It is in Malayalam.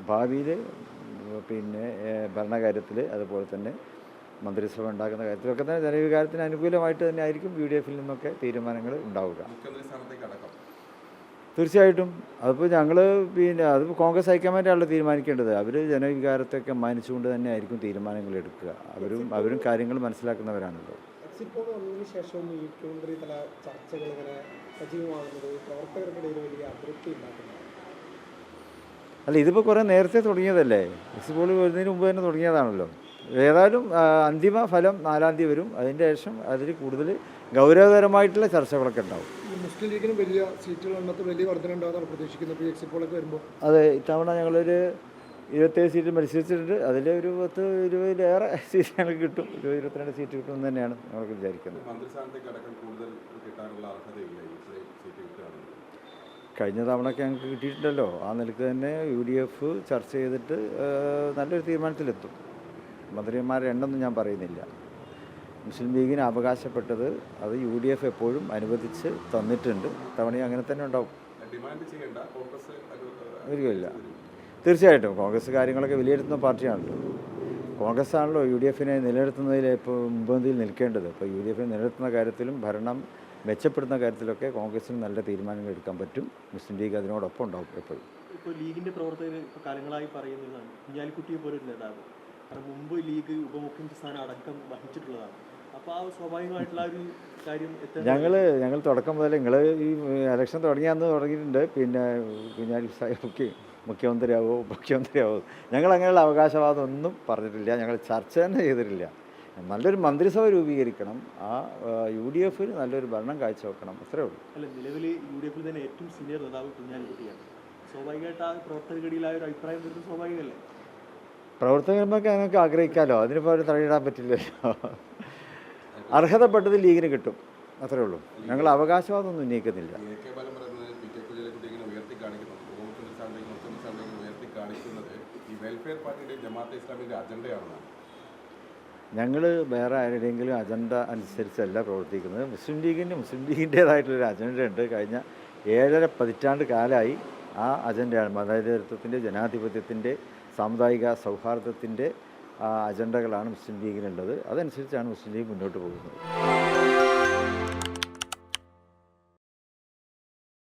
ഭാവിയിൽ പിന്നെ ഭരണകാര്യത്തിൽ അതുപോലെ തന്നെ മന്ത്രിസഭ ഉണ്ടാക്കുന്ന കാര്യത്തിലൊക്കെ തന്നെ ജനവികാരത്തിന് അനുകൂലമായിട്ട് തന്നെ ആയിരിക്കും UDF നിന്നൊക്കെ തീരുമാനങ്ങൾ ഉണ്ടാവുക. തീർച്ചയായിട്ടും അതിപ്പോൾ ഞങ്ങൾ പിന്നെ അതിപ്പോൾ കോൺഗ്രസ് ഹൈക്കമാൻഡാണല്ലോ തീരുമാനിക്കേണ്ടത്. അവർ ജനവികാരത്തെയൊക്കെ മാനിച്ചുകൊണ്ട് തന്നെ ആയിരിക്കും തീരുമാനങ്ങൾ എടുക്കുക. അവരും കാര്യങ്ങൾ മനസ്സിലാക്കുന്നവരാണല്ലോ. എക്സിറ്റ് പോൾ വന്നതിന് ശേഷം ഈ മുഖ്യമന്ത്രി തല ചർച്ചകൾ ഇങ്ങനെ സജീവമാകുന്നത് പ്രവർത്തകർക്കിടയിൽ വലിയ അതൃപ്തി ഉണ്ടാക്കുന്നു. അല്ല, ഇതിപ്പോൾ കുറേ നേരത്തെ തുടങ്ങിയതല്ലേ. എക്സിറ്റ് പോൾ വരുന്നതിന് മുമ്പ് തന്നെ തുടങ്ങിയതാണല്ലോ. ഏതായാലും അന്തിമ ഫലം 4-ാം തീയതി വരും. അതിൻ്റെ ശേഷം അതിൽ കൂടുതൽ ഗൗരവതരമായിട്ടുള്ള ചർച്ചകളൊക്കെ ഉണ്ടാവും. മുസ്ലിം ലീഗിന് വലിയ സീറ്റുകൾ എണ്ണത്തിൽ വലിയ വർധന ഉണ്ടാകുന്നതാണ് പ്രതീക്ഷിക്കുന്നത് ഈ എക്സിറ്റ് പോളൊക്കെ വരുമ്പോൾ. അതെ, ഇത്തവണ ഞങ്ങളൊരു 27 സീറ്റ് മത്സരിച്ചിട്ടുണ്ട്. അതിൽ ഒരു 10-20 സീറ്റ് ഞങ്ങൾക്ക് കിട്ടും. 22 സീറ്റ് കിട്ടുമെന്ന് തന്നെയാണ് ഞങ്ങൾക്ക് വിചാരിക്കുന്നത്. കഴിഞ്ഞ തവണയൊക്കെ ഞങ്ങൾക്ക് കിട്ടിയിട്ടുണ്ടല്ലോ. ആ നിലയ്ക്ക് തന്നെ UDF ചർച്ച ചെയ്തിട്ട് നല്ലൊരു തീരുമാനത്തിലെത്തും. മന്ത്രിമാരുടെ എണ്ണൊന്നും ഞാൻ പറയുന്നില്ല. മുസ്ലിം ലീഗിന് അവകാശപ്പെട്ടത് അത് UDF എപ്പോഴും അനുവദിച്ച് തന്നിട്ടുണ്ട്. തവണയും അങ്ങനെ തന്നെ ഉണ്ടാവും. ഒരിക്കലില്ല. തീർച്ചയായിട്ടും കോൺഗ്രസ് കാര്യങ്ങളൊക്കെ വിലയിരുത്തുന്ന പാർട്ടിയാണല്ലോ. കോൺഗ്രസ് ആണല്ലോ UDF നിലനിർത്തുന്നതിൽ ഇപ്പോൾ മുൻപന്തിയിൽ നിൽക്കേണ്ടത്. ഇപ്പോൾ UDF നിലനിർത്തുന്ന കാര്യത്തിലും ഭരണം മെച്ചപ്പെടുന്ന കാര്യത്തിലൊക്കെ കോൺഗ്രസിന് നല്ല തീരുമാനങ്ങൾ എടുക്കാൻ പറ്റും. മുസ്ലിം ലീഗ് അതിനോടൊപ്പം ഉണ്ടാവും എപ്പോഴും. ഇപ്പോൾ ലീഗിൻ്റെ പ്രവർത്തകർ ഇപ്പോൾ കാലങ്ങളായി പറയുന്നതാണ് കുഞ്ഞാലിക്കുട്ടിയെ പോലൊരു നേതാവ്. കാരണം മുമ്പ് ലീഗ് ഉപമുഖ്യമന്ത്രി സ്ഥാനം അടക്കം വഹിച്ചിട്ടുള്ളതാണ്. അപ്പോൾ ആ സ്വാഭാവികമായിട്ടുള്ള ഒരു കാര്യം ഞങ്ങൾ തുടക്കം മുതൽ നിങ്ങൾ ഈ ഇലക്ഷൻ തുടങ്ങിയാന്ന് തുടങ്ങിയിട്ടുണ്ട്. പിന്നെ കുഞ്ഞാലി സാഹിബ് മുഖ്യമന്ത്രിയാവോ ഞങ്ങൾ അങ്ങനെയുള്ള അവകാശവാദം ഒന്നും പറഞ്ഞിട്ടില്ല. ഞങ്ങൾ ചർച്ച തന്നെ ചെയ്തിട്ടില്ല. നല്ലൊരു മന്ത്രിസഭ രൂപീകരിക്കണം, ആ UDF നല്ലൊരു ഭരണം കാഴ്ചവെക്കണം, അത്രേ ഉള്ളൂ. അല്ല, നിലവിൽ UDF തന്നെ ഏറ്റവും സീനിയർ നേതാവ് കുഞ്ഞാലിക്കുട്ടിയാണ്. സ്വാഭാവികമായിട്ട് ആ പ്രവർത്തകർക്കിടയിലായ ഒരു അഭിപ്രായം വരുന്നത് സ്വാഭാവികമല്ലേ? പ്രവർത്തകന്മാർക്ക് ഞങ്ങൾക്ക് ആഗ്രഹിക്കാമല്ലോ, അതിനിപ്പോൾ അവർ തടയിടാൻ പറ്റില്ലല്ലോ. അർഹതപ്പെട്ടത് ലീഗിന് കിട്ടും, അത്രേ ഉള്ളൂ. ഞങ്ങൾ അവകാശവാദമൊന്നും ഉന്നയിക്കുന്നില്ല. ഞങ്ങൾ വേറെ ആരുടെയെങ്കിലും അജണ്ട അനുസരിച്ചല്ല പ്രവർത്തിക്കുന്നത്. മുസ്ലിം ലീഗിൻ്റേതായിട്ടുള്ളൊരു അജണ്ട ഉണ്ട്. കഴിഞ്ഞ 7.5 പതിറ്റാണ്ട് കാലമായി ആ അജണ്ടയാണ് മതേതരത്വത്തിൻ്റെ, ജനാധിപത്യത്തിൻ്റെ, സാമുദായിക സൗഹാർദ്ദത്തിൻ്റെ അജണ്ടകളാണ് മുസ്ലിം ലീഗിനുള്ളത്. അതനുസരിച്ചാണ് മുസ്ലിം ലീഗ് മുന്നോട്ട് പോകുന്നത്.